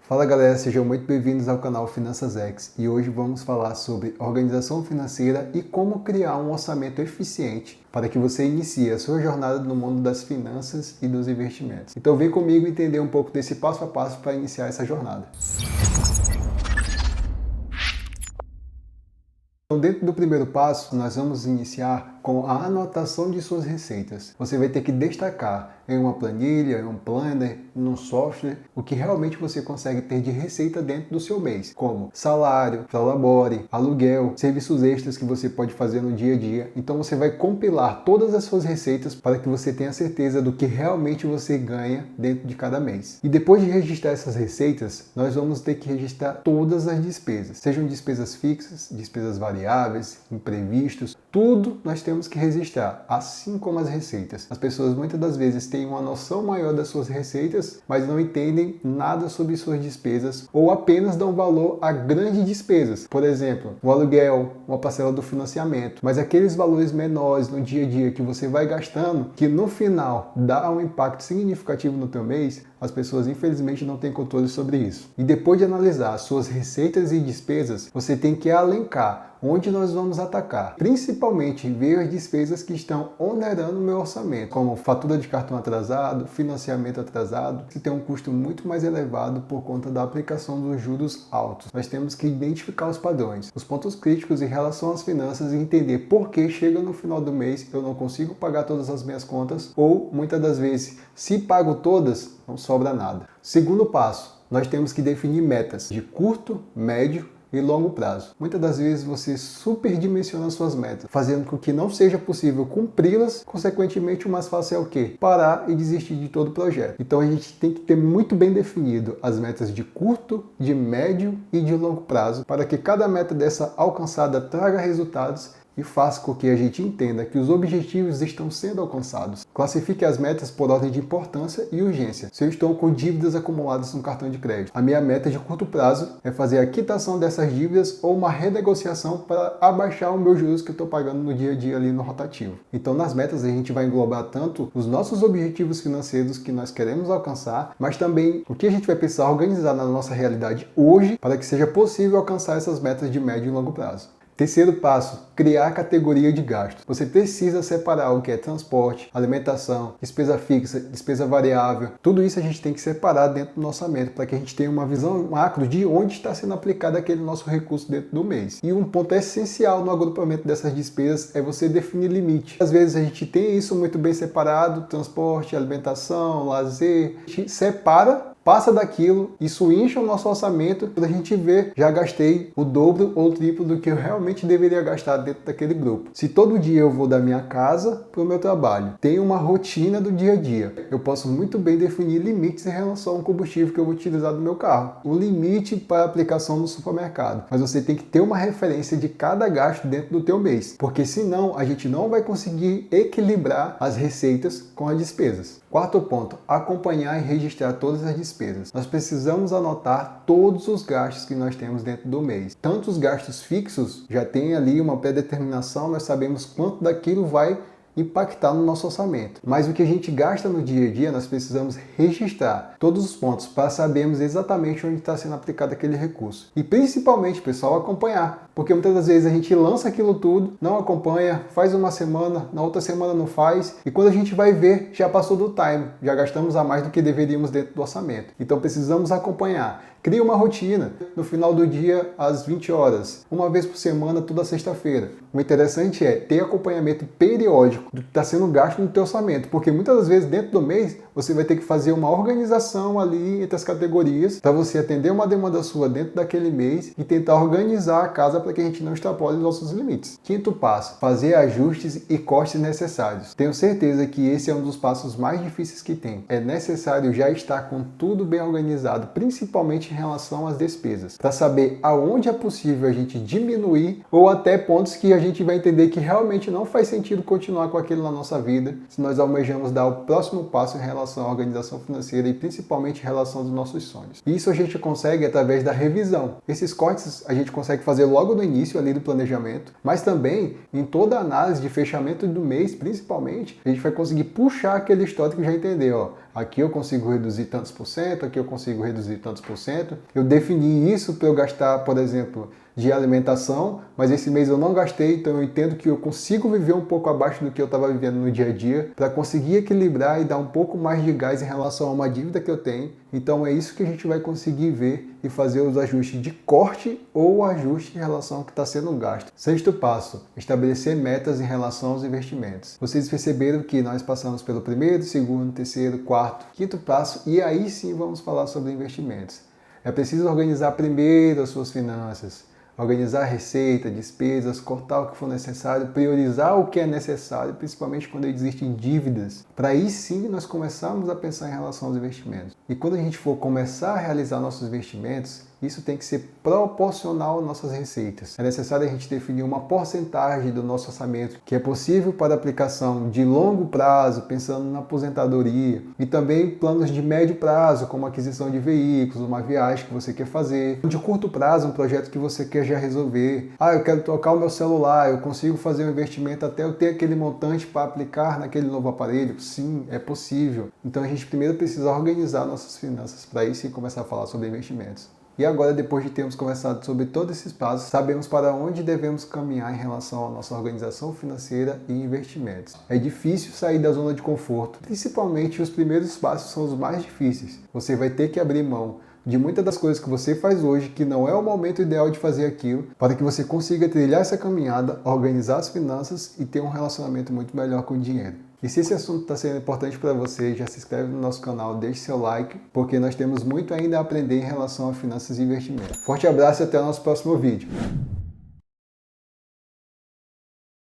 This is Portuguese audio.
Fala galera, sejam muito bem-vindos ao canal Finanças X e hoje vamos falar sobre organização financeira e como criar um orçamento eficiente para que você inicie a sua jornada no mundo das finanças e dos investimentos. Então vem comigo entender um pouco desse passo a passo para iniciar essa jornada. Então, dentro do primeiro passo, nós vamos iniciar com a anotação de suas receitas. Você vai ter que destacar em uma planilha, em um planner, num software, o que realmente você consegue ter de receita dentro do seu mês, como salário, prolabore, aluguel, serviços extras que você pode fazer no dia a dia. Então você vai compilar todas as suas receitas para que você tenha certeza do que realmente você ganha dentro de cada mês. E depois de registrar essas receitas, nós vamos ter que registrar todas as despesas, sejam despesas fixas, despesas variáveis, imprevistos, tudo nós temos que registrar, assim como as receitas. As pessoas muitas das vezes têm uma noção maior das suas receitas, mas não entendem nada sobre suas despesas ou apenas dão valor a grandes despesas. Por exemplo, o aluguel, uma parcela do financiamento, mas aqueles valores menores no dia a dia que você vai gastando, que no final dá um impacto significativo no teu mês, as pessoas infelizmente não têm controle sobre isso. E depois de analisar as suas receitas e despesas, você tem que elencar onde nós vamos atacar, principalmente ver as despesas que estão onerando o meu orçamento, como fatura de cartão atrasado, financiamento atrasado, que tem um custo muito mais elevado por conta da aplicação dos juros altos. Nós temos que identificar os padrões, os pontos críticos em relação às finanças e entender por que chega no final do mês eu não consigo pagar todas as minhas contas ou muitas das vezes, se pago todas, não sobra nada. Segundo passo, nós temos que definir metas de curto, médio e longo prazo. Muitas das vezes você superdimensiona suas metas, fazendo com que não seja possível cumpri-las, consequentemente o mais fácil é o quê? Parar e desistir de todo o projeto. Então a gente tem que ter muito bem definido as metas de curto, de médio e de longo prazo, para que cada meta dessa alcançada traga resultados e faça com que a gente entenda que os objetivos estão sendo alcançados. Classifique as metas por ordem de importância e urgência. Se eu estou com dívidas acumuladas no cartão de crédito, a minha meta de curto prazo é fazer a quitação dessas dívidas ou uma renegociação para abaixar o meu juros que eu estou pagando no dia a dia ali no rotativo. Então nas metas a gente vai englobar tanto os nossos objetivos financeiros que nós queremos alcançar, mas também o que a gente vai precisar organizar na nossa realidade hoje para que seja possível alcançar essas metas de médio e longo prazo. Terceiro passo, criar categoria de gastos. Você precisa separar o que é transporte, alimentação, despesa fixa, despesa variável. Tudo isso a gente tem que separar dentro do nosso orçamento para que a gente tenha uma visão macro de onde está sendo aplicado aquele nosso recurso dentro do mês. E um ponto essencial no agrupamento dessas despesas é você definir limite. Às vezes a gente tem isso muito bem separado, transporte, alimentação, lazer. A gente separa, passa daquilo, isso incha o nosso orçamento, quando a gente vê, já gastei o dobro ou o triplo do que eu realmente deveria gastar dentro daquele grupo. Se todo dia eu vou da minha casa para o meu trabalho, tenho uma rotina do dia a dia, eu posso muito bem definir limites em relação ao combustível que eu vou utilizar no meu carro, o limite para aplicação no supermercado, mas você tem que ter uma referência de cada gasto dentro do teu mês, porque senão a gente não vai conseguir equilibrar as receitas com as despesas. Quarto ponto, acompanhar e registrar todas as despesas. Nós precisamos anotar todos os gastos que nós temos dentro do mês. Tanto os gastos fixos, já tem ali uma pré-determinação, nós sabemos quanto daquilo vai impactar no nosso orçamento. Mas o que a gente gasta no dia a dia, nós precisamos registrar todos os pontos para sabermos exatamente onde está sendo aplicado aquele recurso. E principalmente, pessoal, acompanhar. Porque muitas das vezes a gente lança aquilo tudo, não acompanha, faz uma semana, na outra semana não faz, e quando a gente vai ver, já passou do time, já gastamos a mais do que deveríamos dentro do orçamento. Então precisamos acompanhar. Cria uma rotina, no final do dia, às 20 horas, uma vez por semana, toda sexta-feira. O interessante é ter acompanhamento periódico do que está sendo gasto no teu orçamento, porque muitas das vezes dentro do mês você vai ter que fazer uma organização ali entre as categorias para você atender uma demanda sua dentro daquele mês e tentar organizar a casa para que a gente não extrapole os nossos limites. Quinto passo, fazer ajustes e cortes necessários. Tenho certeza que esse é um dos passos mais difíceis que tem. É necessário já estar com tudo bem organizado, principalmente em relação às despesas, para saber aonde é possível a gente diminuir ou até pontos que a gente vai entender que realmente não faz sentido continuar com aquilo na nossa vida, se nós almejamos dar o próximo passo em relação à organização financeira e principalmente em relação aos nossos sonhos. Isso a gente consegue através da revisão. Esses cortes a gente consegue fazer logo no início ali do planejamento, mas também em toda a análise de fechamento do mês, principalmente, a gente vai conseguir puxar aquele histórico e já entender, ó, Aqui eu consigo reduzir tantos por cento, aqui eu consigo reduzir tantos por cento. Eu defini isso para eu gastar, por exemplo, de alimentação, mas esse mês eu não gastei, então eu entendo que eu consigo viver um pouco abaixo do que eu estava vivendo no dia a dia para conseguir equilibrar e dar um pouco mais de gás em relação a uma dívida que eu tenho. Então é isso que a gente vai conseguir ver e fazer os ajustes de corte ou ajuste em relação ao que está sendo gasto. Sexto passo, estabelecer metas em relação aos investimentos. Vocês perceberam que nós passamos pelo primeiro, segundo, terceiro, quarto, quinto passo e aí sim vamos falar sobre investimentos. É preciso organizar primeiro as suas finanças, organizar receita, despesas, cortar o que for necessário, priorizar o que é necessário, principalmente quando existem dívidas, para aí sim nós começarmos a pensar em relação aos investimentos. E quando a gente for começar a realizar nossos investimentos, isso tem que ser proporcional às nossas receitas. É necessário a gente definir uma porcentagem do nosso orçamento que é possível para aplicação de longo prazo, pensando na aposentadoria, e também planos de médio prazo, como aquisição de veículos, uma viagem que você quer fazer. De curto prazo, um projeto que você quer já resolver. Eu quero trocar o meu celular, eu consigo fazer um investimento até eu ter aquele montante para aplicar naquele novo aparelho? Sim, é possível. Então a gente primeiro precisa organizar nossas finanças para aí sim começar a falar sobre investimentos. E agora, depois de termos conversado sobre todos esses passos, sabemos para onde devemos caminhar em relação à nossa organização financeira e investimentos. É difícil sair da zona de conforto, principalmente os primeiros passos são os mais difíceis. Você vai ter que abrir mão de muitas das coisas que você faz hoje, que não é o momento ideal de fazer aquilo, para que você consiga trilhar essa caminhada, organizar as finanças e ter um relacionamento muito melhor com o dinheiro. E se esse assunto está sendo importante para você, já se inscreve no nosso canal, deixe seu like, porque nós temos muito ainda a aprender em relação a finanças e investimento. Forte abraço e até o nosso próximo vídeo.